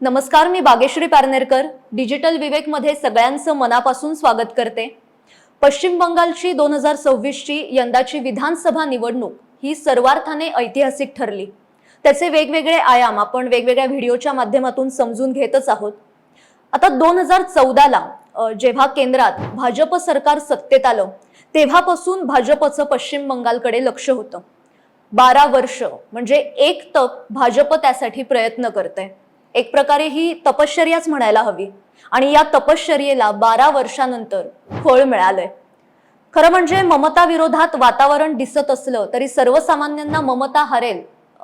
नमस्कार, मी बागेश्री पारनेरकर डिजिटल विवेक मध्ये सगळ्यांचं मनापासून स्वागत करते। पश्चिम बंगालची 2026 ची यंदाची विधानसभा निवडणूक ही सर्वार्थाने ऐतिहासिक ठरली। त्याचे वेगवेगळे आयाम आपण वेगवेगळ्या व्हिडिओच्या माध्यमातून समजून घेतच आहोत। आता 2014 ला जेव्हा केंद्रात भाजप सरकार सत्तेत आलं तेव्हापासून भाजपचं पश्चिम बंगालकडे लक्ष होतं। 12 वर्ष म्हणजे एक तप भाजप त्यासाठी प्रयत्न करते। एक प्रकारे ही तपश्चर्याच म्हणायला हवी आणि या तपश्चर्येला 12 वर्षानंतर फळ मिळालंय। खरं म्हणजे ममता विरोधात वातावरण दिसत असलं तरी सर्वसामान्यांना ममता हरेल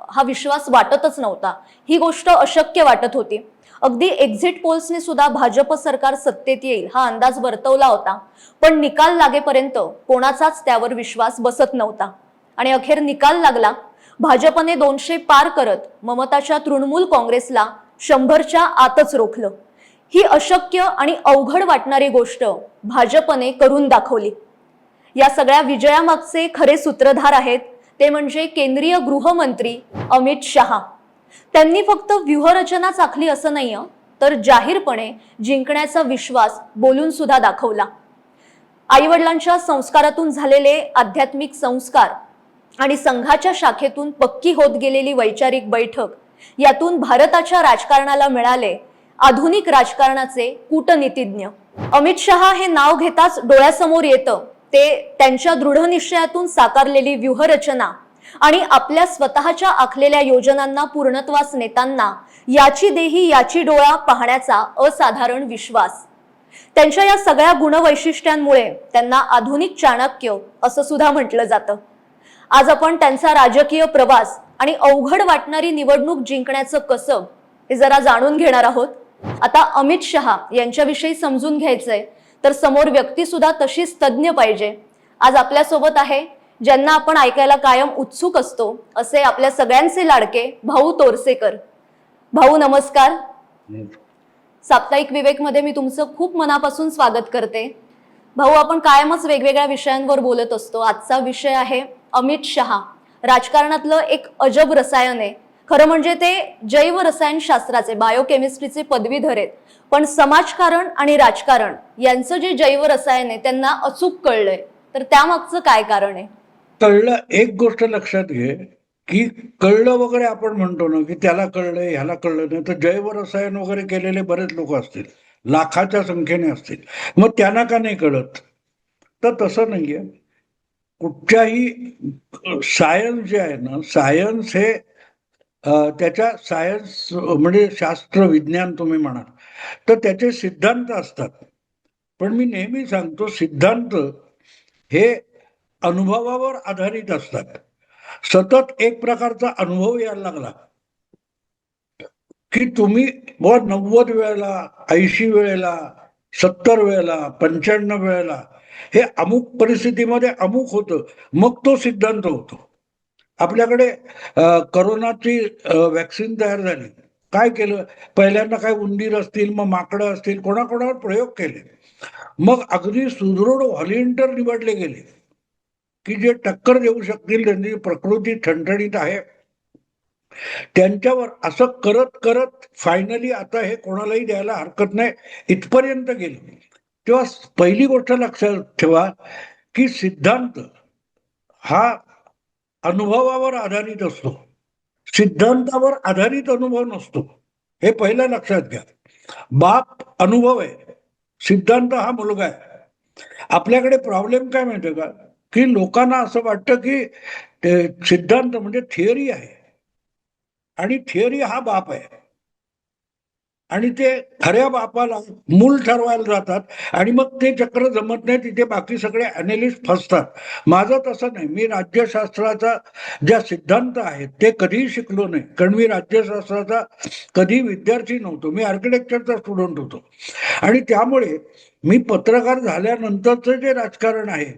हा विश्वास वाटतच नव्हता। ही गोष्ट अशक्य वाटत होती। अगदी एक्झिट पोल्सने सुद्धा भाजप सरकार सत्तेत येईल हा अंदाज वर्तवला होता, पण निकाल लागेपर्यंत कोणाचाच त्यावर विश्वास बसत नव्हता। आणि अखेर निकाल लागला। भाजपने 200 पार करत ममताच्या तृणमूल काँग्रेसला 100च्या आतच रोखलं। ही अशक्य आणि अवघड वाटणारी गोष्ट भाजपने करून दाखवली। या सगळ्या विजयामागचे खरे सूत्रधार आहेत ते म्हणजे केंद्रीय गृहमंत्री अमित शहा। त्यांनी फक्त व्यूहरचना आखली असं नाही, तर जाहीरपणे जिंकण्याचा विश्वास बोलून सुद्धा दाखवला। आईवडिलांच्या संस्कारातून झालेले आध्यात्मिक संस्कार आणि संघाच्या शाखेतून पक्की होत गेलेली वैचारिक बैठक यातून भारताच्या राजकारणाला मिळाले आधुनिक राजकारणाचे कूटनीतिज्ञ। अमित शहा हे नाव घेताच डोळ्यासमोर येतं ते त्यांच्या दृढ निश्चयातून साकारलेली व्यूहरचना आणि आपल्या स्वतःच्या आखलेल्या योजनांना पूर्णत्वास नेताना याची देही याची डोळा पाहण्याचा असाधारण विश्वास। त्यांच्या या सगळ्या गुणवैशिष्ट्यांमुळे त्यांना आधुनिक चाणक्य असं सुद्धा म्हटलं जातं। आज आपण त्यांचा राजकीय प्रवास आणि अवघड वाटणारी निवडणूक जिंकण्याचं कसब हे जरा जाणून घेणार आहोत। आता अमित शहा यांच्याविषयी समजून घ्यायचंय तर समोर व्यक्ती सुद्धा तशीच तज्ञ पाहिजे। आज आपल्या सोबत आहे ज्यांना आपण ऐकायला कायम उत्सुक असतो असे आपल्या सगळ्यांचे लाडके भाऊ तोरसेकर। भाऊ नमस्कार। साप्ताहिक विवेक मध्ये मी तुमचं खूप मनापासून स्वागत करते। भाऊ, आपण कायमच वेगवेगळ्या विषयांवर बोलत असतो। आजचा विषय आहे अमित शहा, राजकारणातलं एक अजब रसायन आहे। खरं म्हणजे ते जैव रसायनशास्त्राचे बायोकेमिस्ट्रीचे पदवीधर आहेत, पण समाजकारण आणि राजकारण यांचं जे जैव रसायन आहे त्यांना अचूक कळलंय। तर त्यामागचं काय कारण आहे? कळलं, एक गोष्ट लक्षात घे की कळलं वगैरे आपण म्हणतो ना की त्याला कळलंय ह्याला कळलं नाही, तर जैव रसायन वगैरे केलेले बरेच लोक असतील, लाखाच्या संख्येने असतील, मग त्यांना का नाही कळत? तर तसं नाहीये। कुठच्याही सायन्स जे आहे ना, सायन्स हे त्याच्या सायन्स म्हणजे शास्त्र विज्ञान तुम्ही म्हणा, तर त्याचे सिद्धांत असतात। पण मी नेहमी सांगतो सिद्धांत हे अनुभवावर आधारित असतात। सतत एक प्रकारचा अनुभव यायला लागला की तुम्ही 90 वेळेला, 80 वेळेला, 70 वेळेला, 95 वेळेला हे अमुक परिस्थितीमध्ये अमुक होतं, मग तो सिद्धांत होतो। आपल्याकडे करोनाची वॅक्सिन तयार झाली, काय केलं? पहिल्यांदा काय उंदीर असतील, मग माकडं असतील, कोणाकोणावर प्रयोग केले, मग अगदी सुदृढ व्हॉलिंटियर निवडले गेले की जे टक्कर देऊ शकतील, त्यांची प्रकृती ठणठणीत आहे, त्यांच्यावर असं करत करत फायनली आता हे कोणालाही द्यायला हरकत नाही इथपर्यंत गेलं। तेव्हा पहिली गोष्ट लक्षात ठेवा की सिद्धांत हा अनुभवावर आधारित असतो, सिद्धांतावर आधारित अनुभव नसतो। हे पहिलं लक्षात घ्या। बाप अनुभव आहे, सिद्धांत हा मुलगा आहे। आपल्याकडे प्रॉब्लेम काय माहितीये का की लोकांना असं वाटतं की सिद्धांत म्हणजे थिअरी आहे आणि थिअरी हा बाप आहे, आणि ते खऱ्या बापाला मूल ठरवायला जातात आणि मग ते चक्र जमत नाही, तिथे बाकी सगळे अॅनालिस्ट फसतात। माझं तसं नाही। मी राज्यशास्त्राचा ज्या सिद्धांत आहेत ते कधीही शिकलो नाही, कारण मी राज्यशास्त्राचा कधी विद्यार्थी नव्हतो, मी आर्किटेक्चरचा स्टुडंट होतो। आणि त्यामुळे मी पत्रकार झाल्यानंतरचं जे राजकारण आहे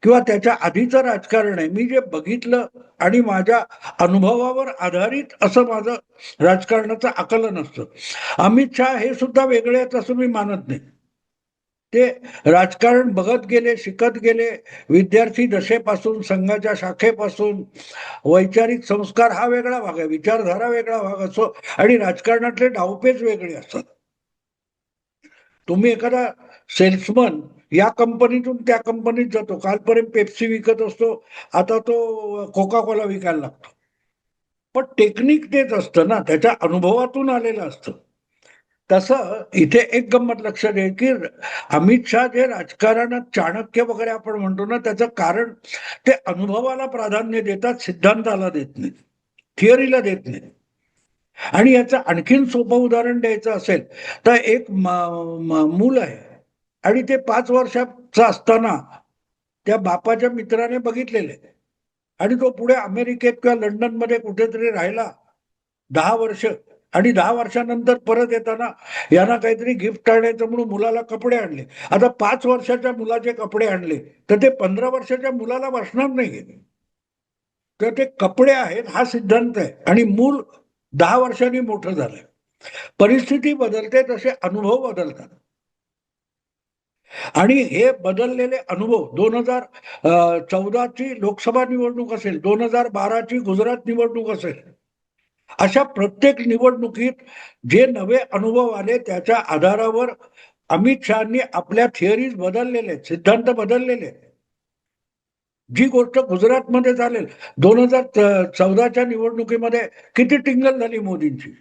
किंवा त्याच्या आधीचं राजकारण आहे, मी जे बघितलं आणि माझ्या अनुभवावर आधारित असं माझं राजकारणाचं आकलन असतं। अमित शहा हे सुद्धा वेगळे आहेत असं मी मानत नाही। ते राजकारण बघत गेले, शिकत गेले. विद्यार्थी दशेपासून, संघाच्या शाखेपासून वैचारिक संस्कार हा वेगळा भाग आहे, विचारधारा वेगळा भाग असतो आणि राजकारणातले डावपेच वेगळे असतात. तुम्ही एखादा सेल्समन या कंपनीतून त्या कंपनीत जातो, कालपर्यंत पेप्सी विकत असतो, आता तो कोका कोला विकायला लागतो. पण टेक्निक तेच असतं ना, त्याच्या अनुभवातून आलेलं असतं. तसं इथे एक गंमत लक्षात येईल की अमित शहा जे राजकारणात चाणक्य वगैरे आपण म्हणतो ना, त्याचं कारण ते अनुभवाला प्राधान्य देतात, सिद्धांताला देत नाही, थिअरीला देत नाही. आणि याचं आणखीन सोपं उदाहरण द्यायचं असेल तर एक मूल आहे आणि ते 5 वर्षाचा असताना त्या बापाच्या मित्राने बघितलेले आणि तो पुढे अमेरिकेत किंवा लंडनमध्ये कुठेतरी राहिला 10 वर्ष आणि 10 वर्षानंतर परत येताना यांना काहीतरी गिफ्ट आणायचं म्हणून मुलाला कपडे आणले. आता 5 वर्षाच्या मुलाचे कपडे आणले तर ते 15 वर्षाच्या मुलाला बसणार नाही. तर ते कपडे आहेत हा सिद्धांत आहे आणि मूल 10 वर्षांनी मोठं झालंय. परिस्थिती बदलते तसे अनुभव बदलतात आणि हे बदललेले अनुभव 2014ची लोकसभा निवडणूक असेल, 2012ची गुजरात निवडणूक असेल, अशा प्रत्येक निवडणुकीत जे नवे अनुभव आले त्याच्या आधारावर अमित शहानी आपल्या थिअरीज बदललेले, सिद्धांत बदललेले. जी गोष्ट गुजरातमध्ये चालेल, 2014च्या निवडणुकीमध्ये किती टिंगल झाली मोदींची.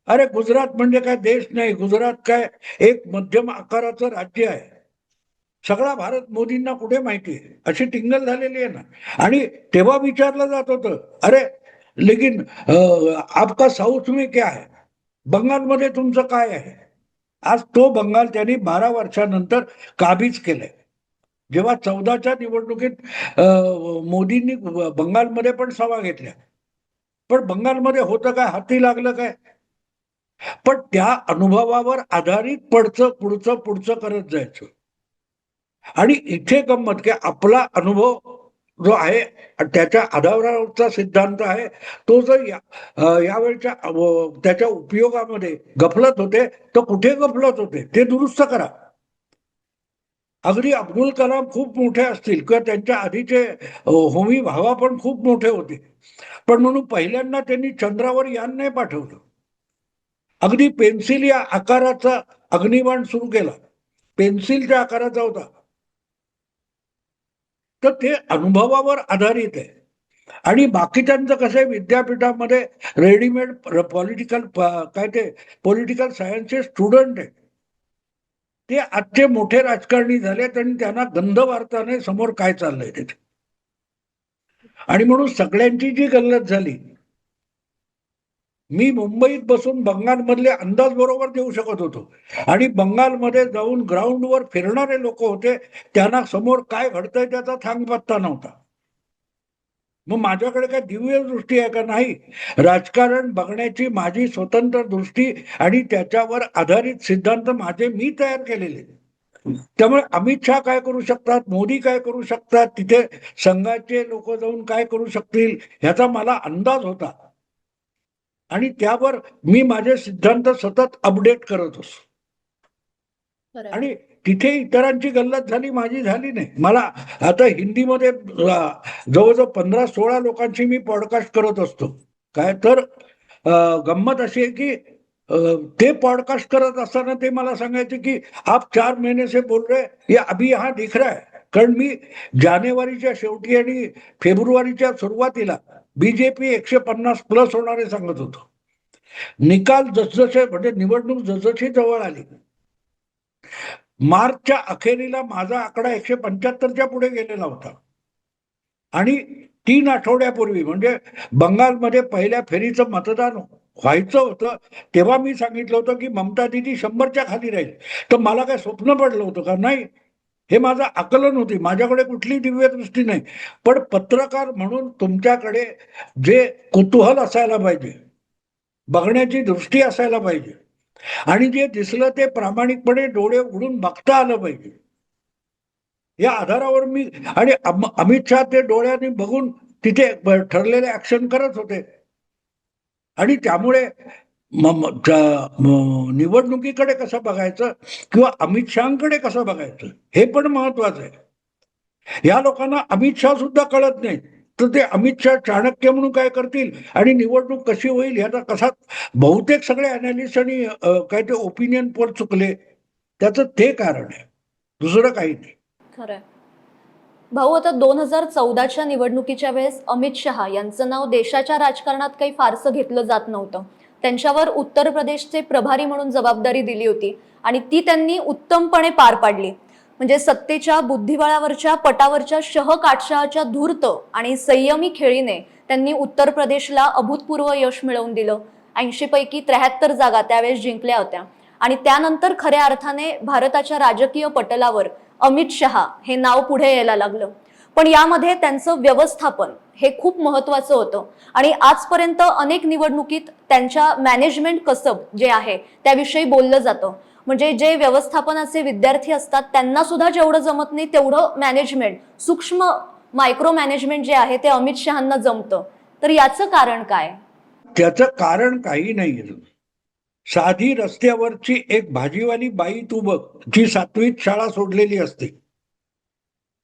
अरे गुजरात म्हणजे काय देश नाही, गुजरात काय एक मध्यम आकाराचं राज्य आहे. सगळा भारत मोदींना कुठे माहिती आहे, अशी टिंगल झालेली आहे ना. आणि तेव्हा विचारलं जात होतं, अरे लेकिन आपका साऊथ में क्या है, बंगालमध्ये तुमचं काय आहे. आज तो बंगाल त्यांनी 12 वर्षानंतर काबीज केलंय. जेव्हा 14च्या निवडणुकीत मोदींनी बंगालमध्ये पण सभा घेतल्या, पण बंगालमध्ये होतं काय, हाती लागलं काय. पण त्या अनुभवावर आधारित पुढचं पुढचं पुढचं करत जायचं. आणि इथे गंमत की आपला अनुभव जो आहे त्याच्या आधारावरचा सिद्धांत आहे तो जर यावेळच्या त्याच्या उपयोगामध्ये गफलत होते तर कुठे गफलत होते ते दुरुस्त करा. अगदी अब्दुल कलाम खूप मोठे असतील किंवा त्यांच्या आधीचे होमी भाभा पण खूप मोठे होते, पण म्हणून पहिल्यांदा त्यांनी चंद्रावर यान नाही पाठवलं. अगदी पेन्सिल या आकाराचा अग्निबाण सुरू केला, पेन्सिलच्या आकाराचा होता. तर ते अनुभवावर आधारित आहे. आणि बाकीच्यांचं कसं आहे, विद्यापीठामध्ये रेडीमेड पॉलिटिकल काय ते पॉलिटिकल सायन्सचे स्टुडंट आहे, ते आजचे मोठे राजकारणी झालेत आणि त्यांना गंध वार्ता नाही समोर काय चाललंय तिथे. आणि म्हणून सगळ्यांची जी गल्लत झाली, मी मुंबईत बसून बंगालमधले अंदाज बरोबर देऊ शकत होतो आणि बंगालमध्ये जाऊन ग्राउंडवर फिरणारे लोक होते, त्यांना समोर काय घडतंय त्याचा थांगपत्ता नव्हता. मग माझ्याकडे काय दिव्य दृष्टी आहे का, नाही. राजकारण बघण्याची माझी स्वतंत्र दृष्टी आणि त्याच्यावर आधारित सिद्धांत माझे मी तयार केलेले. त्यामुळे अमित शहा काय करू शकतात, मोदी काय करू शकतात, तिथे संघाचे लोक जाऊन काय करू शकतील ह्याचा मला अंदाज होता आणि त्यावर मी माझे सिद्धांत सतत अपडेट करत असतो. आणि तिथे इतरांची गल्लत झाली, माझी झाली नाही. मला आता हिंदीमध्ये जवळजवळ 15-16 लोकांची मी पॉडकास्ट करत असतो. काय तर गंमत अशी आहे की ते पॉडकास्ट करत असताना ते मला सांगायचे की आप 4 महीने से बोल रहे, ये अभी यहाँ दिख रहा है. कारण मी जानेवारीच्या शेवटी आणि फेब्रुवारीच्या सुरुवातीला बीजेपी 150+ होणारे सांगत होतो. निकाल जसजसे म्हणजे निवडणूक जसजशी जवळ आली, मार्चच्या अखेरीला माझा आकडा 175च्या पुढे गेलेला होता. आणि 3 आठवड्यापूर्वी म्हणजे बंगालमध्ये पहिल्या फेरीचं मतदान व्हायचं होतं तेव्हा मी सांगितलं होतं की ममता दिदी 100च्या खाली राहील. तर मला काय स्वप्न पडलं होतं का, नाही. हे माझं आकलन होती, माझ्याकडे कुठली दिव्य दृष्टी नाही. पण पत्रकार म्हणून तुमच्याकडे जे कुतूहल असायला पाहिजे, बघण्याची दृष्टी असायला पाहिजे आणि जे दिसलं ते प्रामाणिकपणे डोळे उघडून बघता आलं पाहिजे. या आधारावर मी आणि अमित शहा ते डोळ्यांनी बघून तिथे ठरलेले ऍक्शन करत होते आणि त्यामुळे निवडणुकीकडे कसं बघायचं किंवा अमित शहाकडे कसं बघायचं हे पण महत्वाचं आहे. या लोकांना अमित शहा सुद्धा कळत नाही, तर ते अमित शहा चाणक्य म्हणून काय करतील आणि निवडणूक कशी होईल याचा कसा. बहुतेक सगळे अनालिस्ट आणि काय ते ओपिनियन पोल चुकले, त्याचं ते कारण आहे, दुसरं काही नाही. खरंय. भाऊ, आता 2014च्या निवडणुकीच्या वेळेस अमित शहा यांचं नाव देशाच्या राजकारणात काही फारसं घेतलं जात नव्हतं. त्यांच्यावर उत्तर प्रदेशचे प्रभारी म्हणून जबाबदारी दिली होती आणि ती त्यांनी उत्तमपणे पार पाडली. म्हणजे सत्तेच्या बुद्धिबळावरच्या पटावरच्या काटशहाच्या धूर्त आणि संयमी खेळीने त्यांनी उत्तर प्रदेशला अभूतपूर्व यश मिळवून दिलं. 80 पैकी 73 जागा त्यावेळेस जिंकल्या होत्या आणि त्यानंतर खऱ्या अर्थाने भारताच्या राजकीय पटलावर अमित शहा हे नाव पुढे यायला लागलं. पण यामध्ये त्यांचं व्यवस्थापन हे खूप महत्वाचं होतं आणि आजपर्यंत अनेक निवडणुकीत त्यांच्या मॅनेजमेंट कसब जे आहे त्याविषयी बोललं जातं. म्हणजे जे व्यवस्थापनाचे विद्यार्थी असतात त्यांना सुद्धा जेवढं जमत नाही तेवढं मॅनेजमेंट, सूक्ष्म मायक्रो मॅनेजमेंट जे आहे ते अमित शहांना जमतं. तर याचं कारण काय? त्याचं कारण काही नाही. साधी रस्त्यावरची एक भाजीवाली बाई तू बघ, जी 7वीत शाळा सोडलेली असते,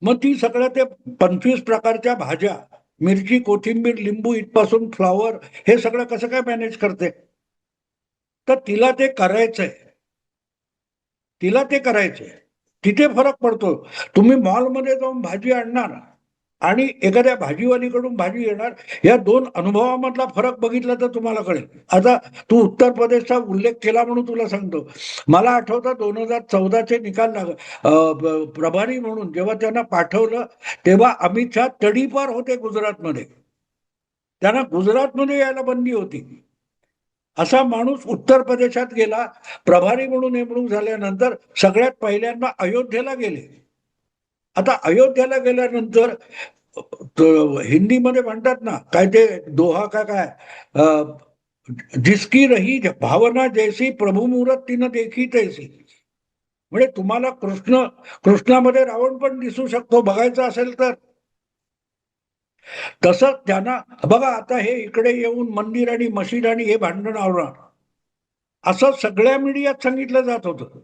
मग ती सगळ्या ते 25 प्रकारच्या भाज्या, मिरची, कोथिंबीर, लिंबू इथपासून फ्लॉवर, हे सगळं कसं काय मॅनेज करते? तर तिला ते करायचंय, तिला ते करायचंय. तिथे फरक पडतो. तुम्ही मॉलमध्ये जाऊन भाजी आणणार आणि एखाद्या भाजीवालीकडून भाजी येणार, या दोन अनुभवामधला फरक बघितला तर तुम्हाला कळेल. आता तू उत्तर प्रदेशचा उल्लेख केला म्हणून तुला सांगतो. मला आठवतं 2014चे निकाल प्रभारी म्हणून जेव्हा त्यांना पाठवलं तेव्हा अमित शहा तडीपार होते गुजरातमध्ये. त्यांना गुजरातमध्ये यायला बंदी होती. असा माणूस उत्तर प्रदेशात गेला, प्रभारी म्हणून नेमणूक झाल्यानंतर सगळ्यात पहिल्यांदा अयोध्येला गेले. आता अयोध्येला गेल्यानंतर हिंदीमध्ये म्हणतात ना, काय ते दोहा का काय, जिसकी रही भावना जैसी प्रभू मुहूर्त तिनं देखी तैसी. म्हणजे तुम्हाला कृष्णामध्ये रावण पण दिसू शकतो बघायचं असेल तर. तसंच त्यांना बघा, आता हे इकडे येऊन मंदिर आणि मशीद आणि हे भांडण आवणार असं सगळ्या मीडियात सांगितलं जात होतं.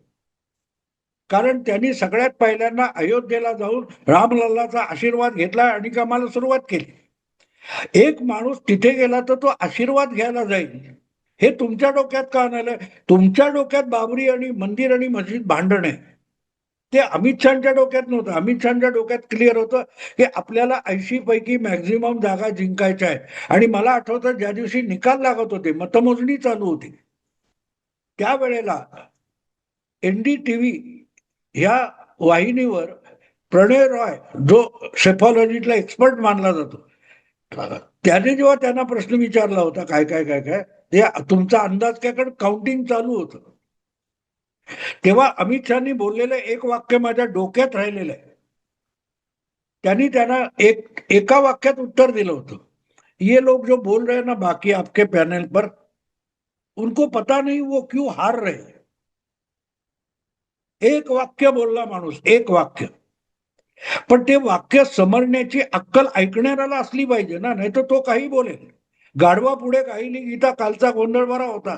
कारण त्यांनी सगळ्यात पहिल्यांदा अयोध्येला जाऊन रामलल्लाचा आशीर्वाद घेतला आणि कामाला सुरुवात केली. एक माणूस तिथे गेला तर तो आशीर्वाद घ्यायला जाईल, हे तुमच्या डोक्यात का आलं? तुमच्या डोक्यात बाबरी आणि मंदिर आणि मस्जिद भांडण आहे. ते अमित शहाच्या डोक्यात नव्हतं. अमित शहाच्या डोक्यात क्लिअर होतं की आपल्याला 80 पैकी मॅक्झिमम जागा जिंकायच्या आहे. आणि मला आठवतं ज्या दिवशी निकाल लागत होते, मतमोजणी चालू होती, त्यावेळेला NDTV ह्या वाहिनीवर प्रणय रॉय, जो सेफॉलॉजीतला एक्सपर्ट मानला जातो, त्याने जेव्हा त्यांना प्रश्न विचारला होता काय काय काय काय ते तुमचा अंदाज काय, कारण काउंटिंग चालू होतं, तेव्हा अमित शहानी बोललेलं एक वाक्य माझ्या डोक्यात राहिलेलं आहे. त्यांना एका वाक्यात उत्तर दिलं होतं, ये लोग जो बोल रहे हैं ना बाकी आपके पैनल पर, उनको पता नहीं वो क्यों हार रहे. एक वाक्य बोलला माणूस, एक वाक्य. पण ते वाक्य समजण्याची अक्कल ऐकणाऱ्याला असली पाहिजे ना, नाही तर तो काही बोलेल. गाढवा पुढे काही गीता, कालचा गोंधळ बरा होता.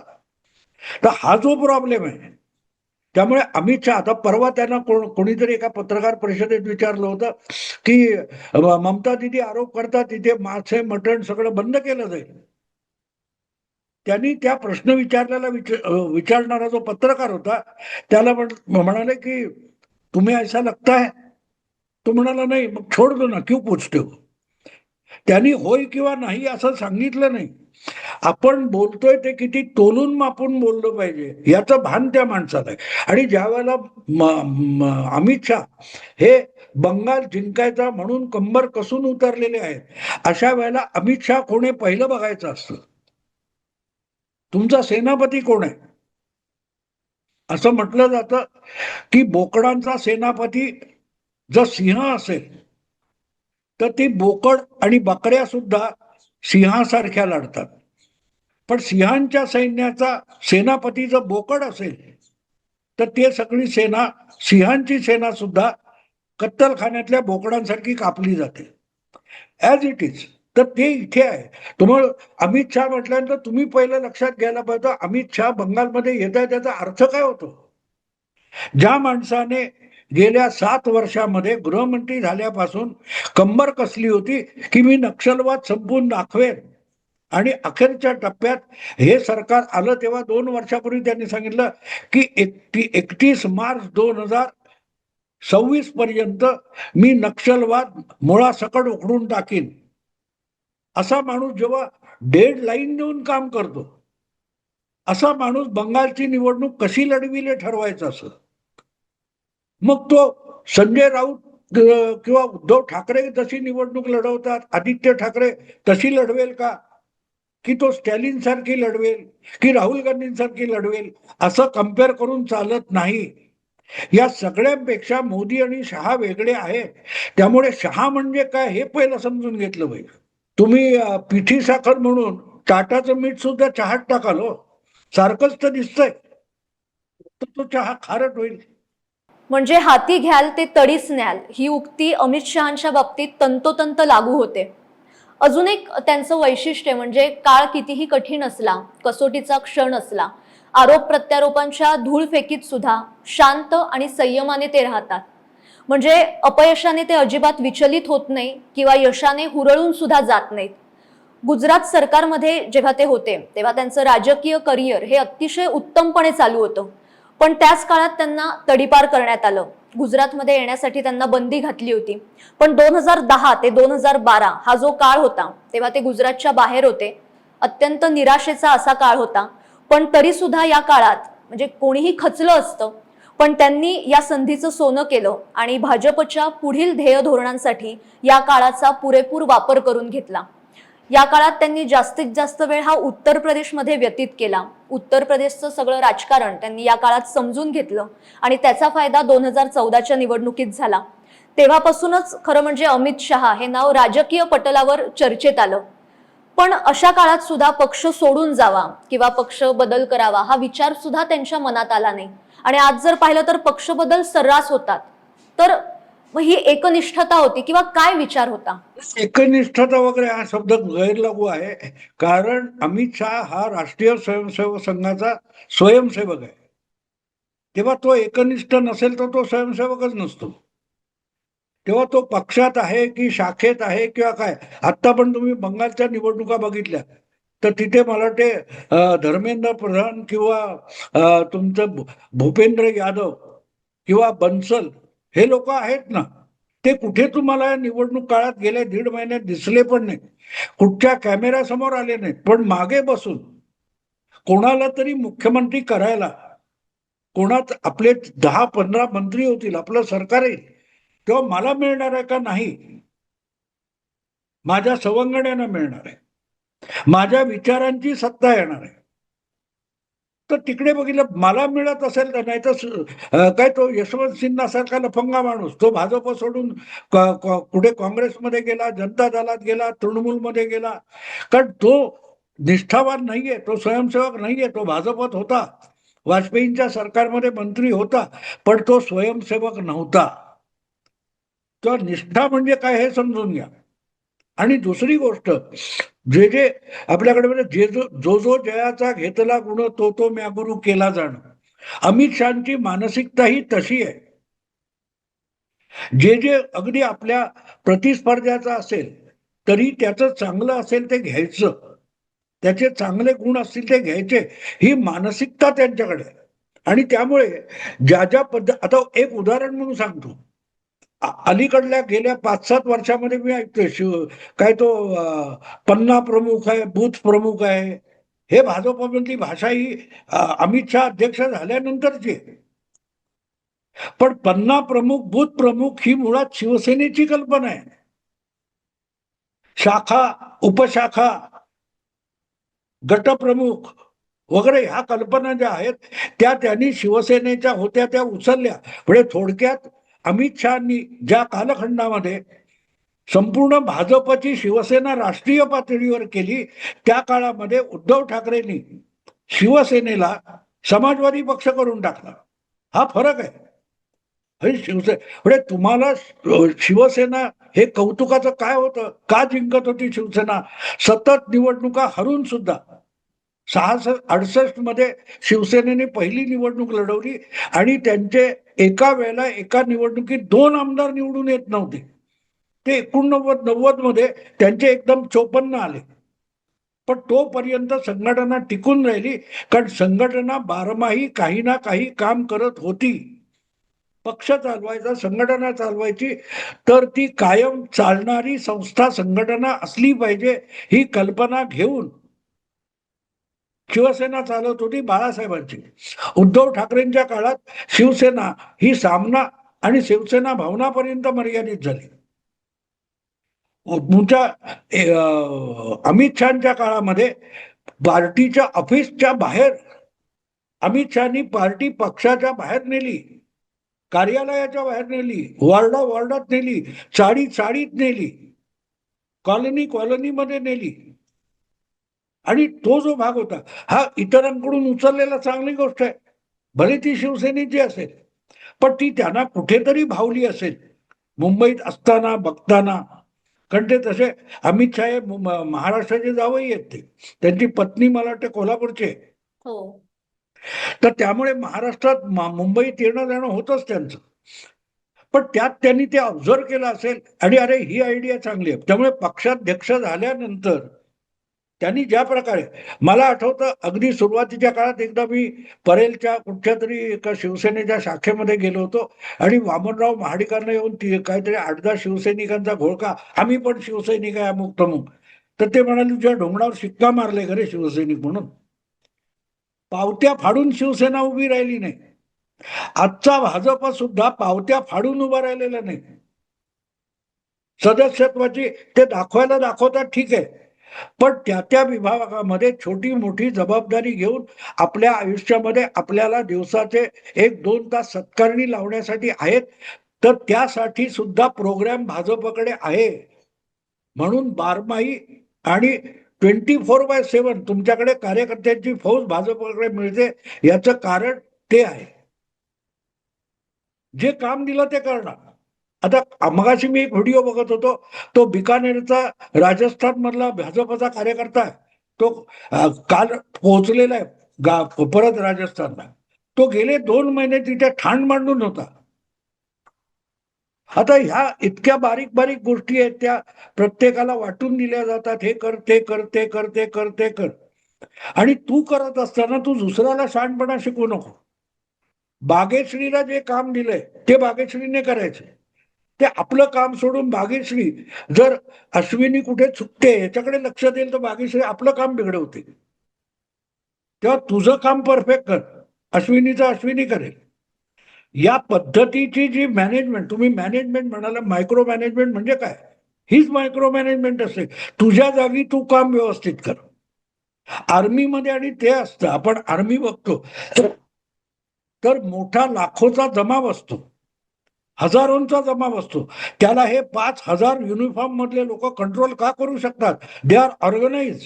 तर हा जो प्रॉब्लेम आहे, त्यामुळे अमित शहा, आता परवा त्यांना कोणीतरी एका पत्रकार परिषदेत विचारलं होतं की ममता दिदी आरोप करतात तिथे मासे मटण सगळं बंद केलं जाईल. त्यांनी त्या प्रश्न विचारणारा जो पत्रकार होता त्याला म्हणाले की तुम्हें ऐसा लगता है? तो म्हणाला नाही. मग छोड दो ना, क्यों पूछते हो. त्यांनी होय किंवा नाही असं सांगितलं नाही. आपण बोलतोय ते किती तोलून मापून बोललं पाहिजे याचं भान त्या माणसाला आहे. आणि ज्या वेळेला अमित शहा हे बंगाल जिंकायचा म्हणून कंबर कसून उतरलेले आहेत, अशा वेळेला अमित शहा कोण आहे पहिलं बघायचं असतं. तुमचा सेनापती कोण आहे? असं म्हटलं जातं की बोकडांचा सेनापती जर सिंह असेल तर ती बोकड आणि बकऱ्या सुद्धा सिंहासारख्या लढतात. पण सिंहांच्या सैन्याचा सेनापती जर बोकड असेल तर ते सगळी सेना, सिंहांची सेना सुद्धा कत्तलखान्यातल्या बोकडांसारखी कापली जाते. ॲज इट इज तर ते इथे आहे. तुम्हाला अमित शहा म्हटल्यानंतर तुम्ही पहिलं लक्षात घ्यायला पाहिजे, अमित शहा बंगालमध्ये येत आहे त्याचा अर्थ काय होतो? ज्या माणसाने गेल्या 7 वर्षामध्ये गृहमंत्री झाल्यापासून कंबर कसली होती की मी नक्षलवाद संपवून दाखवेन, आणि अखेरच्या टप्प्यात हे सरकार आलं तेव्हा 2 वर्षापूर्वी त्यांनी सांगितलं की 31 मार्च 2026 पर्यंत मी नक्षलवाद मुळासकट उखडून टाकीन. असा माणूस जेव्हा डेड लाईन देऊन काम करतो, असा माणूस बंगालची निवडणूक कशी लढविले ठरवायचं असं. मग तो संजय राऊत किंवा उद्धव ठाकरे जशी निवडणूक लढवतात, आदित्य ठाकरे तशी लढवेल का? की तो स्टॅलिन सारखी लढवेल की राहुल गांधींसारखी लढवेल? असं कम्पेअर करून चालत नाही. या सगळ्यांपेक्षा मोदी आणि शहा वेगळे आहे. त्यामुळे शहा म्हणजे काय हे पहिलं समजून घेतलं पाहिजे. तुम्ही पिठी साखर म्हणून टाटाचं मीठ सुद्धा चहात टाकाल हो, सारखंच तर दिसतंय, तर तो चहा खारट होईल. म्हणजे हाती घ्याल ते तडीच न्याल ही उक्ती अमित शहांच्या बाबतीत तंतोतंत लागू होते. अजून एक त्यांचं वैशिष्ट्य म्हणजे काळ कितीही कठीण असला, कसोटीचा क्षण असला, आरोप प्रत्यारोपांच्या धूळफेकीत सुद्धा शांत आणि संयमाने ते राहतात. म्हणजे अपयशाने ते अजिबात विचलित होत नाही किंवा यशाने हुरळून सुद्धा जात नाहीत. गुजरात सरकारमध्ये जेव्हा ते होते तेव्हा त्यांचं राजकीय करिअर हे अतिशय उत्तमपणे चालू होतं. पण त्याच काळात त्यांना तडीपार करण्यात आलं. गुजरातमध्ये येण्यासाठी त्यांना बंदी घातली होती. पण 2010 ते 2012 हा जो काळ होता तेव्हा ते गुजरातच्या बाहेर होते. अत्यंत निराशेचा असा काळ होता. पण तरी सुद्धा या काळात म्हणजे कोणीही खचलं असतं, पण त्यांनी या संधीचं सोनं केलं आणि भाजपच्या पुढील ध्येय धोरणांसाठी या काळाचा पुरेपूर वापर करून घेतला. या काळात त्यांनी जास्तीत जास्त वेळ हा उत्तर प्रदेशमध्ये व्यतीत केला. उत्तर प्रदेशचं सगळं राजकारण त्यांनी या काळात समजून घेतलं आणि त्याचा फायदा 2014च्या निवडणुकीत झाला. तेव्हापासूनच खरं म्हणजे अमित शहा हे नाव राजकीय पटलावर चर्चेत आलं. पण अशा काळात सुद्धा पक्ष सोडून जावा किंवा पक्ष बदल करावा हा विचार सुद्धा त्यांच्या मनात आला नाही. आणि आज जर पाहिलं तर पक्ष बदल सर्रास होतात. तर ही एकनिष्ठता होती किंवा काय विचार होता? एकनिष्ठता वगैरे हा शब्द गैरलागू आहे. कारण अमित शहा हा राष्ट्रीय स्वयंसेवक संघाचा स्वयंसेवक आहे. तेव्हा तो एकनिष्ठ नसेल तर तो स्वयंसेवकच नसतो. तेव्हा तो पक्षात आहे की शाखेत आहे किंवा काय. आता पण तुम्ही बंगालच्या निवडणुका बघितल्या तर तिथे मला वाटते धर्मेंद्र प्रधान किंवा तुमचं भूपेंद्र यादव किंवा बन्सल हे लोक आहेत ना, ते कुठे तुम्हाला निवडणूक काळात गेल्या 1.5 महिन्यात दिसले पण नाही, कुठच्या कॅमेऱ्यासमोर आले नाहीत. पण मागे बसून कोणाला तरी मुख्यमंत्री करायला, कोणात आपले 10-15 मंत्री होतील, आपलं सरकार येईल, तेव्हा मला मिळणार आहे का? नाही, माझ्या सवंगड्यांना मिळणार आहे, माझ्या विचारांची सत्ता येणार आहे. तर तिकडे बघितलं मला मिळत असेल तर, नाही तर काय तो यशवंत सिन्हा सारखा लफंगा माणूस तो भाजप सोडून कुठे काँग्रेसमध्ये गेला, जनता दलात गेला, तृणमूलमध्ये गेला. कारण तो निष्ठावान नाहीये, तो स्वयंसेवक नाहीये. तो भाजपत होता, वाजपेयींच्या सरकारमध्ये मंत्री होता, पण तो स्वयंसेवक नव्हता. तर निष्ठा म्हणजे काय हे समजून घ्या. आणि दुसरी गोष्ट, जे जे आपल्याकडे म्हणजे जो जो जयाचा घेतला गुण तो तो म्या गुरु केला जाणं, अमित शहाची मानसिकता ही तशी आहे. जे जे अगदी आपल्या प्रतिस्पर्ध्याचं असेल तरी त्याचं चांगलं असेल ते घ्यायचं, त्याचे चांगले गुण असतील ते घ्यायचे, ही मानसिकता त्यांच्याकडे. आणि त्यामुळे ज्या ज्या आता एक उदाहरण म्हणून सांगतो, अलीकडल्या गेल्या 5-7 वर्षामध्ये मी ऐकतोय काय तो पन्ना प्रमुख आहे, बूथ प्रमुख आहे. हे भाजपमधली भाषा ही अमित शहा अध्यक्ष झाल्यानंतरची आहे. पण पन्ना प्रमुख, बूथ प्रमुख ही मुळात शिवसेनेची कल्पना आहे. शाखा, उपशाखा, गटप्रमुख वगैरे ह्या कल्पना ज्या आहेत त्या त्यांनी शिवसेनेच्या होत्या, त्या उचलल्या. म्हणजे थोडक्यात अमित शहानी ज्या कालखंडामध्ये संपूर्ण भाजपची शिवसेना राष्ट्रीय पातळीवर केली, त्या काळामध्ये उद्धव ठाकरेंनी शिवसेनेला समाजवादी पक्ष करून टाकला. हा फरक आहे. म्हणजे तुम्हाला शिवसेना हे कौतुकाचं काय होतं? का जिंकत होती शिवसेना? सतत निवडणुका हरून सुद्धा 68 मध्ये शिवसेनेने पहिली निवडणूक लढवली आणि त्यांचे एका वेळेला एका निवडणुकीत 2 आमदार निवडून येत नव्हते. ते 89-90 मध्ये त्यांचे एकदम 54 आले. पण तोपर्यंत संघटना टिकून राहिली, कारण संघटना बारमाही काही ना काही काम करत होती. पक्ष चालवायचा, संघटना चालवायची, तर ती कायम चालणारी संस्था संघटना असली पाहिजे ही कल्पना घेऊन शिवसेना चालत होती बाळासाहेबांची. उद्धव ठाकरेंच्या काळात शिवसेना ही सामना आणि शिवसेना भावनापर्यंत मर्यादित झाली. तुमच्या अमित शहाच्या काळामध्ये पार्टीच्या ऑफिसच्या बाहेर अमित शहानी पार्टी पक्षाच्या बाहेर नेली, कार्यालयाच्या बाहेर नेली, वॉर्डात नेली, चाळीत नेली, कॉलनीमध्ये नेली. आणि तो जो भाग होता हा इतरांकडून उचललेला चांगली गोष्ट आहे, भले ती शिवसेनेची असेल, पण ती त्यांना कुठेतरी भावली असेल मुंबईत असताना बघताना. कारण ते तसे अमित शहा हे महाराष्ट्राचे जावई आहेत, ते त्यांची पत्नी मला वाटतं कोल्हापूरची आहे. हो. तर त्यामुळे महाराष्ट्रात मुंबईत येणं जाणं होतच त्यांचं. पण त्यात त्यांनी ते ऑब्झर्व केलं असेल आणि अरे ही आयडिया चांगली आहे. त्यामुळे पक्षाध्यक्ष झाल्यानंतर त्यांनी ज्या प्रकारे, मला आठवतं अगदी सुरुवातीच्या काळात एकदा मी परेलच्या कुठच्या तरी एका शिवसेनेच्या शाखेमध्ये गेलो होतो आणि वामनराव महाडिकांना येऊन काहीतरी 8-10 शिवसैनिकांचा घोळका, आम्ही पण शिवसैनिक आहे अमुक तमुक. तर ते म्हणाले तुझ्या ढोंगणावर शिक्का मारले का रे शिवसैनिक म्हणून? पावत्या फाडून शिवसेना उभी राहिली नाही. आजचा भाजप सुद्धा पावत्या फाडून उभा राहिलेला नाही. सदस्यत्वाची ते दाखवतात, ठीक आहे, पण त्या विभागामध्ये छोटी मोठी जबाबदारी घेऊन आपल्या आयुष्यामध्ये आपल्याला दिवसाचे 1-2 तास सत्कारणी लावण्यासाठी आहेत, तर त्यासाठी सुद्धा प्रोग्राम भाजपकडे आहे. म्हणून बारमाही आणि 24/7 तुमच्याकडे कार्यकर्त्यांची फौज भाजपकडे मिळते, याचं कारण ते आहे. जे काम दिलं ते करणार. आता मगाशी मी एक व्हिडिओ बघत होतो, तो बिकानेरचा राजस्थान मधला भाजपचा कार्यकर्ता आहे, तो काल पोहोचलेला आहे परत राजस्थानला. तो गेले 2 महिने तिथे ठाण मांडून होता. आता ह्या इतक्या बारीक बारीक गोष्टी आहेत, त्या प्रत्येकाला वाटून दिल्या जातात, हे कर ते कर ते कर ते कर ते कर. आणि तू करत असताना तू दुसऱ्याला शहाणपणा शिकवू नको. बागेश्रीला जे काम दिलंय ते बागेश्रीने करायचे. ते आपलं काम सोडून बागेश्री जर अश्विनी कुठे चुकते याच्याकडे लक्ष देईल तर बागेश्री आपलं काम बिघडवते. तेव्हा तुझं काम परफेक्ट कर, अश्विनीचं अश्विनी करेल. या पद्धतीची जी मॅनेजमेंट, तुम्ही मॅनेजमेंट म्हणाला, मायक्रो मॅनेजमेंट म्हणजे काय? हीच मायक्रो मॅनेजमेंट असते. तुझ्या जागी तू काम व्यवस्थित कर. आर्मीमध्ये आणि ते असतं, आपण आर्मी बघतो तर मोठा लाखोचा जमाव असतो, हजारोंचा जमाव असतो. त्याला हे 5,000 युनिफॉर्म मधले लोक कंट्रोल का करू शकतात? They are organise.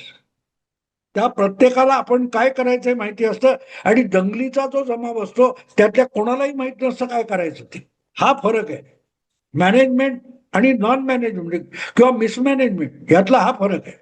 त्या प्रत्येकाला आपण काय करायचंय माहिती असतं आणि दंगलीचा जो जमाव असतो त्यातल्या कोणालाही माहित नसतं काय करायचं ते. हा फरक आहे मॅनेजमेंट आणि नॉन मॅनेजमेंट किंवा मिसमॅनेजमेंट यातला हा फरक आहे.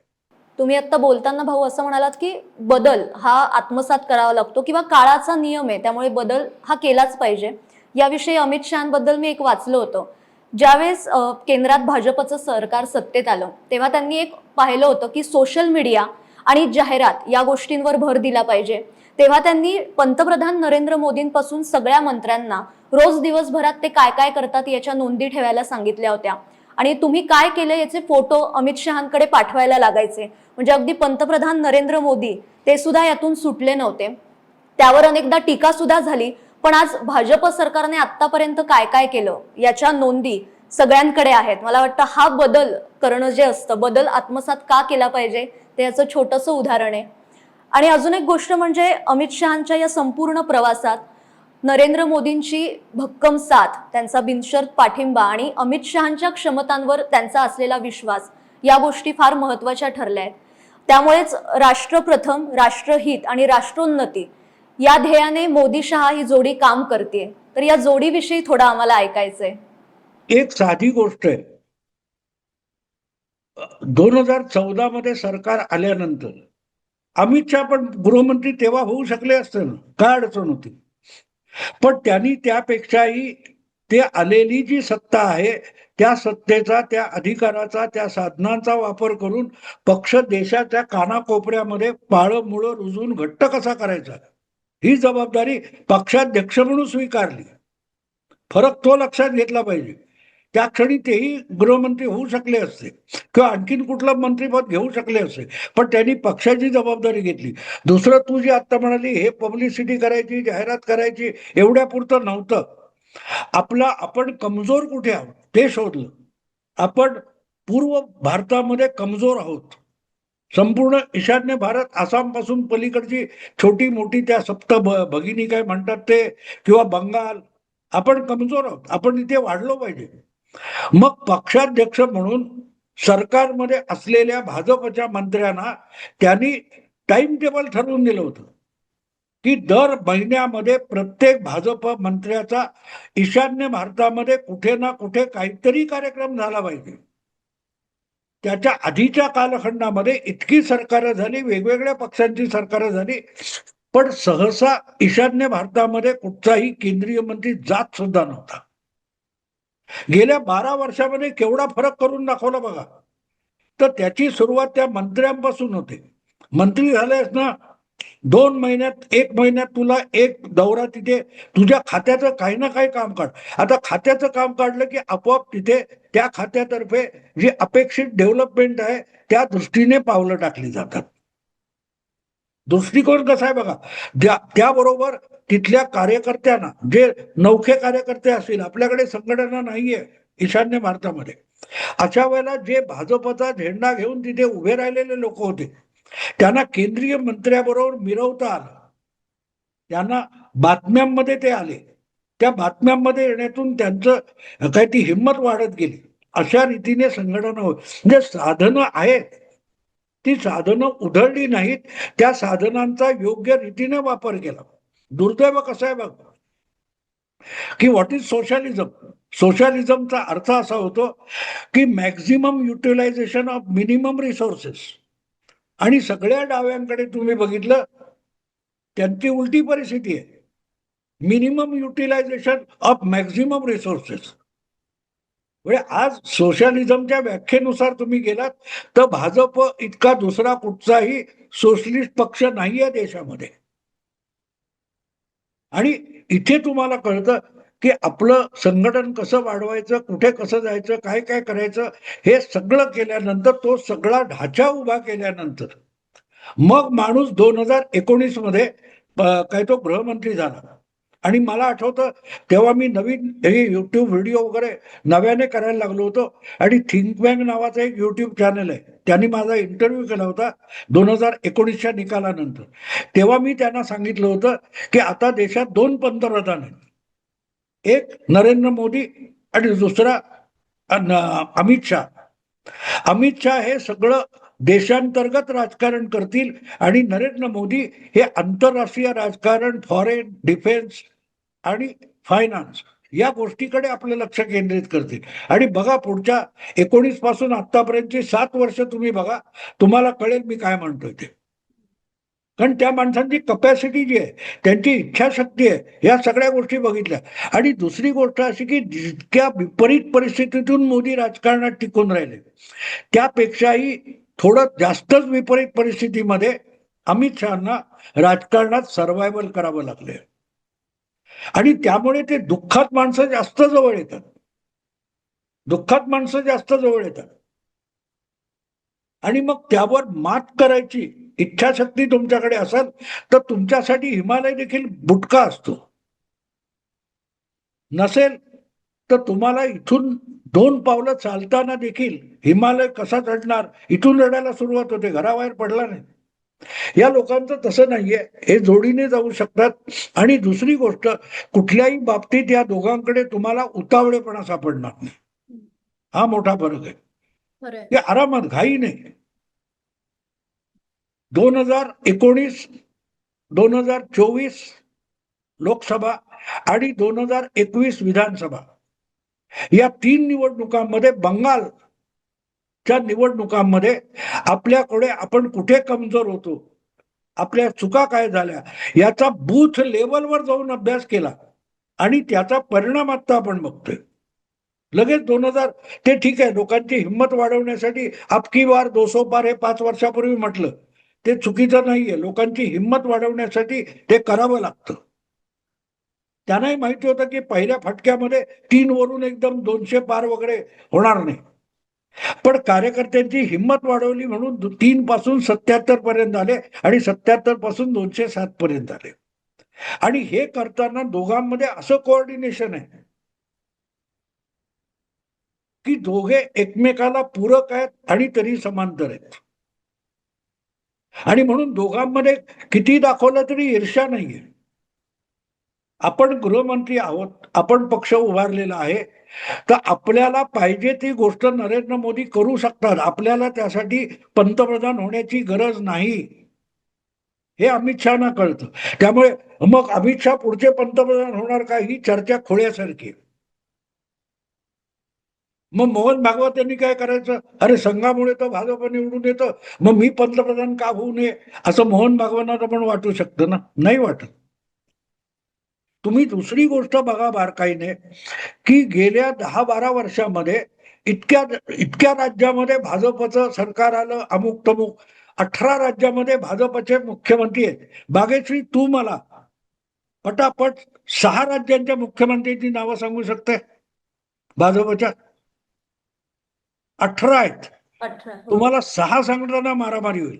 तुम्ही आता बोलताना भाऊ असं म्हणालात की बदल हा आत्मसात करावा लागतो किंवा काळाचा नियम आहे, त्यामुळे बदल हा केलाच पाहिजे. याविषयी अमित शहाबद्दल मी एक वाचलं होतं. ज्यावेळेस केंद्रात भाजपचं सरकार सत्तेत आलं तेव्हा त्यांनी एक पाहिलं होतं की सोशल मीडिया आणि जाहिरात या गोष्टींवर भर दिला पाहिजे. तेव्हा त्यांनी पंतप्रधान नरेंद्र मोदींपासून सगळ्या मंत्र्यांना रोज दिवसभरात ते काय काय करतात याच्या नोंदी ठेवायला सांगितल्या होत्या आणि तुम्ही काय केलं याचे फोटो अमित शहांकडे पाठवायला लागायचे. म्हणजे अगदी पंतप्रधान नरेंद्र मोदी ते सुद्धा यातून सुटले नव्हते. त्यावर अनेकदा टीका सुद्धा झाली. पण आज भाजप सरकारने आतापर्यंत काय काय केलं याच्या नोंदी सगळ्यांकडे आहेत. मला वाटतं हा बदल करणं जे असतं, बदल आत्मसात का केला पाहिजे ते याचं छोटंसं उदाहरण आहे. आणि अजून एक गोष्ट म्हणजे अमित शहांच्या या संपूर्ण प्रवासात नरेंद्र मोदींची भक्कम साथ, त्यांचा बिनशर्त पाठिंबा आणि अमित शहांच्या क्षमतांवर त्यांचा असलेला विश्वास या गोष्टी फार महत्त्वाच्या ठरल्या आहेत. त्यामुळेच राष्ट्रप्रथम, राष्ट्रहित आणि राष्ट्रोन्नती या ध्येयाने मोदी शहा ही जोडी काम करते. तर या जोडीविषयी थोडं आम्हाला ऐकायचंय. एक साधी गोष्ट आहे, 2014 मध्ये सरकार आल्यानंतर अमित शहा पण गृहमंत्री तेव्हा होऊ शकले असते ना, काय अडचण होती. पण त्यांनी त्यापेक्षाही ते आलेली जी सत्ता आहे त्या सत्तेचा, त्या अधिकाराचा, त्या साधनांचा वापर करून पक्ष देशाच्या कानाकोपऱ्यामध्ये पाळंमुळं रुजवून घट्ट कसा करायचा ही जबाबदारी पक्षाध्यक्ष म्हणून स्वीकारली. फरक तो लक्षात घेतला पाहिजे. त्या क्षणी तेही गृहमंत्री होऊ शकले असते किंवा आणखीन कुठलं मंत्रीपद घेऊ शकले असते, पण त्यांनी पक्षाची जबाबदारी घेतली. दुसरं तू जी आता म्हणाली हे पब्लिसिटी करायची, जाहिरात करायची, एवढ्या पुरतं नव्हतं. आपण कमजोर कुठे आहोत ते शोधलं. आपण पूर्व भारतामध्ये कमजोर आहोत. संपूर्ण ईशान्य भारत, आसाम पासून पलीकडची छोटी मोठी त्या भगिनी काय म्हणतात ते, किंवा बंगाल, आपण कमजोर आहोत. आपण इथे वाढलो पाहिजे. मग पक्षाध्यक्ष म्हणून सरकारमध्ये असलेल्या भाजपच्या मंत्र्यांना त्यांनी टाइम टेबल ठरवून दिलं होतं की दर महिन्यामध्ये प्रत्येक भाजप मंत्र्याचा ईशान्य भारतामध्ये कुठे ना कुठे काहीतरी कार्यक्रम झाला पाहिजे. त्याच्या आधीच्या कालखंडामध्ये इतकी सरकारं झाली, वेगवेगळ्या पक्षांची सरकारं झाली, पण सहसा ईशान्य भारतामध्ये कुठचाही केंद्रीय मंत्री जात सुद्धा नव्हता. गेल्या 12 वर्षामध्ये केवढा फरक करून दाखवला बघा. तर त्याची सुरुवात त्या मंत्र्यांपासून होते. मंत्री झालेस ना 2 महिन्यात, 1 महिन्यात तुला एक दौरा, तिथे तुझ्या खात्याचं काही ना काही काम काढ. आता खात्याचं काम काढलं की आपोआप तिथे त्या खात्यातर्फे जी अपेक्षित डेव्हलपमेंट आहे त्या दृष्टीने पावलं टाकली जातात. दृष्टिकोन कसा आहे बघा. त्याबरोबर तिथल्या कार्यकर्त्यांना, जे नौखे कार्यकर्ते असतील, आपल्याकडे संघटना नाहीये ईशान्य भारतामध्ये, अशा वेळेला जे भाजपचा झेंडा घेऊन तिथे उभे राहिलेले लोक होते, त्यांना केंद्रीय मंत्र्याबरोबर मिरवता आलं. त्यांना बातम्यांमध्ये ते आले. त्या बातम्यांमध्ये येण्यातून त्यांचं काय ती हिंमत वाढत गेली. अशा रीतीने संघटना म्हणजे साधनं आहेत, ती साधनं उधळली नाहीत, त्या साधनांचा योग्य रीतीने वापर केला. दुर्दैव कसं आहे बघ की व्हॉट इज सोशलिझम. सोशलिझमचा अर्थ असा होतो की maximum utilisation of minimum resources. आणि सगळ्या डाव्यांकडे तुम्ही बघितलं त्यांची उलटी परिस्थिती आहे. Minimum utilisation of maximum resources. म्हणजे आज सोशलिझमच्या व्याख्येनुसार तुम्ही गेलात तर भाजप इतका दुसरा कुठचाही सोशलिस्ट पक्ष नाहीये देशामध्ये. आणि इथे तुम्हाला कळतं की आपलं संघटन कसं वाढवायचं, कुठे कसं जायचं, काय काय करायचं, हे सगळं केल्यानंतर, तो सगळा ढाचा उभा केल्यानंतर मग माणूस 2019 मध्ये काय तो गृहमंत्री झाला. आणि मला आठवतं तेव्हा मी नवीन हे युट्यूब व्हिडिओ वगैरे नव्याने करायला लागलो होतो. आणि थिंक बँक नावाचा एक युट्यूब चॅनल आहे, त्यांनी माझा इंटरव्ह्यू केला होता 2019च्या निकालानंतर. तेव्हा मी त्यांना सांगितलं होतं की आता देशात 2 पंतप्रधान आहेत, एक नरेंद्र मोदी आणि दुसरा अमित शहा. अमित शहा हे सगळं देशांतर्गत राजकारण करतील आणि नरेंद्र मोदी हे आंतरराष्ट्रीय राजकारण, फॉरेन, डिफेन्स आणि फायनान्स या गोष्टीकडे आपलं लक्ष केंद्रित करतील. आणि बघा पुढच्या 19 पासून आतापर्यंतची 7 वर्ष तुम्ही बघा, तुम्हाला कळेल मी काय म्हणतोय ते. कारण त्या माणसांची कपॅसिटी जी आहे, त्यांची इच्छाशक्ती आहे, या सगळ्या गोष्टी बघितल्या. आणि दुसरी गोष्ट अशी की जितक्या विपरीत परिस्थितीतून मोदी राजकारणात टिकून राहिले, त्यापेक्षाही थोडं जास्तच विपरीत परिस्थितीमध्ये अमित शहाना राजकारणात सर्व्हायव्हल करावं लागले. आणि त्यामुळे ते दुःखात माणसं जास्त जवळ येतात. दुःखात माणसं जास्त जवळ येतात. आणि मग त्यावर मात करायची इच्छाशक्ती तुमच्याकडे असेल तर तुमच्यासाठी हिमालय देखील बुटका असतो. नसेल तर तुम्हाला इथून 2 पावलं चालताना देखील हिमालय कसा चढणार इथून रडायला सुरुवात होते, घराबाहेर पडला नाही. या लोकांचं तसं नाहीये, हे जोडीने जाऊ शकतात. आणि दुसरी गोष्ट, कुठल्याही बाबतीत या दोघांकडे तुम्हाला उतावळेपणा सापडणार नाही. हा मोठा फरक आहे. हे आरामात, घाई नाही. 2019, 2024 लोकसभा आणि 2021 विधानसभा या 3 निवडणुकांमध्ये बंगालच्या च्या निवडणुकांमध्ये आपल्याकडे आपण कुठे कमजोर होतो, आपल्या चुका काय झाल्या याचा बूथ लेवलवर जाऊन अभ्यास केला आणि त्याचा परिणाम आता आपण बघतोय. लगेच 2000 ते ठीक आहे, लोकांची हिंमत वाढवण्यासाठी अबकी बार 200 पार हे 5 वर्षापूर्वी म्हटलं ते चुकीचं नाहीये. लोकांची हिंमत वाढवण्यासाठी ते करावं लागतं. त्यांनाही माहिती होतं की पहिल्या फटक्यामध्ये 3 वरून एकदम 200 पार वगैरे होणार नाही. पण कार्यकर्त्यांची हिंमत वाढवली म्हणून 3 पासून 77 पर्यंत आले आणि 77 पासून 207 पर्यंत आले. आणि हे करताना दोघांमध्ये असं कोऑर्डिनेशन आहे की दोघे एकमेकाला पूरक आहेत आणि तरी समांतर आहेत. आणि म्हणून दोघांमध्ये किती दाखवलं तरी ईर्ष्या नाहीये. आपण गृहमंत्री आहोत, आपण पक्ष उभारलेला आहे, तर आपल्याला पाहिजे ती गोष्ट नरेंद्र मोदी करू शकतात. आपल्याला त्यासाठी पंतप्रधान होण्याची गरज नाही, हे अमित शहाना कळतं. त्यामुळे मग अमित शहा पुढचे पंतप्रधान होणार का ही चर्चा खोळ्यासारखी. मग मोहन भागवत यांनी काय करायचं, अरे संघामुळे तर भाजप निवडून येतं, मग मी पंतप्रधान का होऊ नये असं मोहन भागवतांना पण वाटू शकतं ना. नाही वाटत. तुम्ही दुसरी गोष्ट बघा बारकाईने की गेल्या 10-12 वर्षामध्ये इतक्या इतक्या राज्यामध्ये भाजपचं सरकार आलं, अमुक तमुक. 18 राज्यामध्ये भाजपचे मुख्यमंत्री आहेत. बागेश्री, तू मला पटापट 6 राज्यांच्या मुख्यमंत्र्यांची नावं सांगू शकते भाजपच्या? 18 आहेत. 18 तुम्हाला 6 सांगताना मारामारी होईल.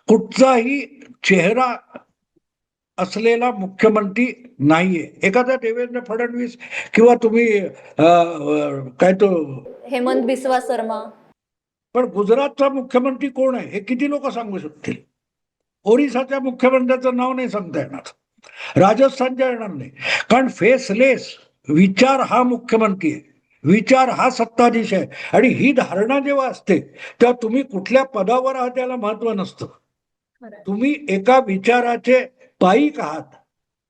कुठचाही चेहरा असलेला मुख्यमंत्री नाहीये. एखादा देवेंद्र फडणवीस किंवा तुम्ही काय तो हेमंत बिस्वा शर्मा. पण गुजरातचा मुख्यमंत्री कोण आहे हे किती लोक सांगू शकतील? ओरिसाच्या मुख्यमंत्र्याचं नाव नाही सांगता येणार, राजस्थानच्या येणार नाही. कारण फेसलेस विचार हा मुख्यमंत्री आहे, विचार हा सत्ताधीश आहे. आणि ही धारणा जेव्हा असते तेव्हा तुम्ही कुठल्या पदावर आहात त्याला महत्व नसतं. तुम्ही एका विचाराचे पायीक आहात,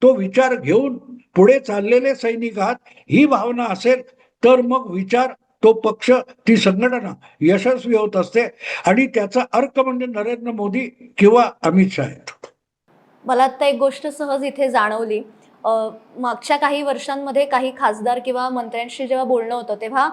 तो विचार घेऊन पुढे चाललेले सैनिक आहात, ही भावना असेल तर मग विचार, तो पक्ष, ती संघटना यशस्वी होत असते. आणि त्याचा अर्थ म्हणजे नरेंद्र मोदी किंवा अमित शहा आहेत. मला आता एक गोष्ट सहज इथे जाणवली. मागच्या काही वर्षांमध्ये काही खासदार किंवा मंत्र्यांशी जेव्हा बोलणं होतं तेव्हा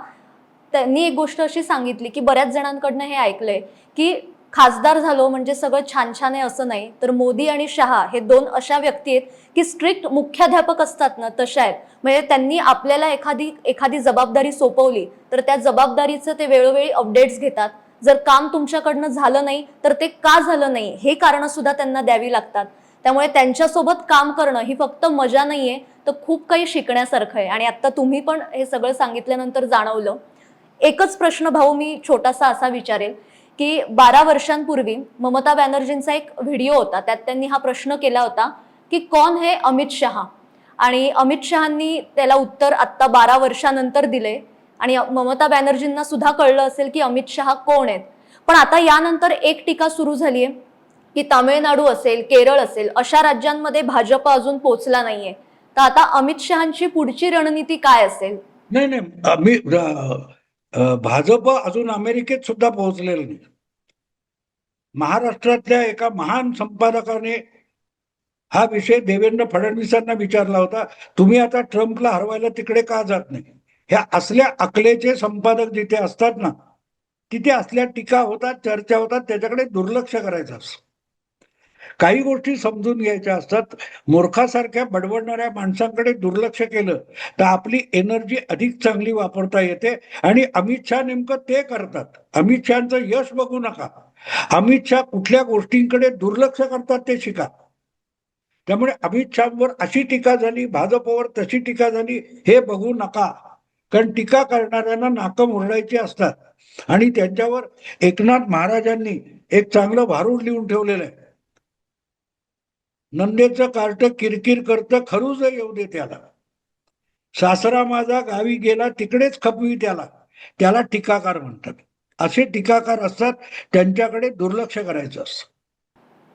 त्यांनी एक गोष्ट अशी सांगितली की बऱ्याच जणांकडनं हे ऐकलंय की खासदार झालो म्हणजे सगळं छान छान आहे असं नाही, तर मोदी आणि शहा हे 2 अशा व्यक्ती आहेत की स्ट्रिक्ट मुख्याध्यापक असतात ना तशा आहेत. म्हणजे त्यांनी आपल्याला एखादी जबाबदारी सोपवली तर त्या जबाबदारीचं ते वेळोवेळी अपडेट्स घेतात. जर काम तुमच्याकडनं झालं नाही तर ते का झालं नाही हे कारण सुद्धा त्यांना द्यावी लागतात. त्यामुळे त्यांच्यासोबत काम करणं ही फक्त मजा नाहीये, तर खूप काही शिकण्यासारखं आहे. आणि आता तुम्ही पण हे सगळं सांगितल्यानंतर जाणवलं. एकच प्रश्न भाऊ मी छोटासा असा विचारेल की 12 वर्षांपूर्वी ममता बॅनर्जींचा एक व्हिडिओ होता, त्यात त्यांनी हा प्रश्न केला होता की कौन है अमित शहा. आणि अमित शहांनी त्याला उत्तर आता 12 वर्षानंतर दिले. आणि ममता बॅनर्जींना सुद्धा कळलं असेल की अमित शहा कोण आहेत. पण आता यानंतर एक टीका सुरू झालीये की तामिळनाडू असेल, केरळ असेल अशा राज्यांमध्ये भाजप अजून पोहोचला नाहीये. तर आता अमित शहांची पुढची रणनीती काय असेल? नाही नाही, भाजप अजून अमेरिकेत सुद्धा पोहोचलेलं नाही. महाराष्ट्रातल्या एका महान संपादकाने हा विषय देवेंद्र फडणवीसांना विचारला होता, तुम्ही आता ट्रम्पला हरवायला तिकडे का जात नाही? ह्या असल्या अकलेचे संपादक जिथे असतात ना, तिथे असल्या टीका होतात, चर्चा होतात, त्याच्याकडे दुर्लक्ष करायचं असतं. काही गोष्टी समजून घ्यायच्या असतात. मूर्खासारख्या बडबडणाऱ्या माणसांकडे दुर्लक्ष केलं तर आपली एनर्जी अधिक चांगली वापरता येते. आणि अमित शहा नेमकं ते करतात. अमित शहाचं यश बघू नका, अमित शहा कुठल्या गोष्टींकडे दुर्लक्ष करतात ते शिका. त्यामुळे अमित शहावर अशी टीका झाली, भाजपवर तशी टीका झाली, हे बघू नका. कारण टीका करणाऱ्यांना नाकं मुरडायची असतात आणि त्यांच्यावर एकनाथ महाराजांनी एक चांगलं भारूड लिहून ठेवलेलं आहे, नंदेचं कार्ट किरकिर करतं, खरूज येऊ दे त्याला, सासरा माझा गावी गेला तिकडेच खपवी त्याला, त्याला टीकाकार म्हणतात. असे टीकाकार असतात, त्यांच्याकडे दुर्लक्ष करायचं असतं.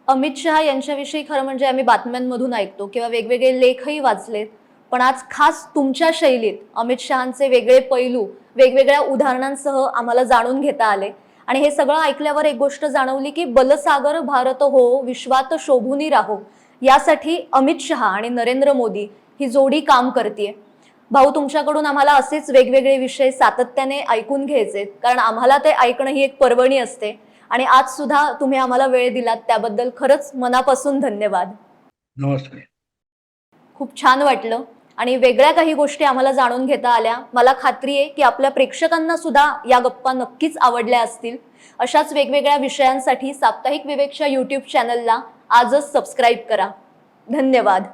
अमित शहा यांच्याविषयी खरं म्हणजे आम्ही बातम्यांमधून ऐकतो किंवा वेगवेगळे लेखही वाचलेत, पण आज खास तुमच्या शैलीत अमित शहांचे वेगळे पैलू, वेगवेगळ्या उदाहरणांसह आम्हाला जाणून घेता आले आणि हे सगळं ऐकल्यावर एक गोष्ट जाणवली की बलसागर भारत हो विश्वात शोभूनी राहो यासाठी अमित शहा आणि नरेंद्र मोदी ही जोडी काम करते. भाऊ, तुमच्याकडून आम्हाला असेच वेगवेगळे विषय सातत्याने ऐकून घ्यायचे, कारण आम्हाला ते ऐकणं ही एक पर्वणी असते आणि आज सुद्धा तुम्ही आम्हाला वेळ दिलात त्याबद्दल खरंच मनापासून धन्यवाद. नमस्कार. खूप छान वाटलं आणि वेगळ्या काही गोष्टी आम्हाला जाणून घेता आल्या. मला खात्री आहे की आपल्या प्रेक्षकांना सुद्धा या गप्पा नक्कीच आवडल्या असतील. अशाच वेगवेगळ्या विषयांसाठी साप्ताहिक विवेकच्या YouTube चॅनलला आजच सबस्क्राईब करा. धन्यवाद.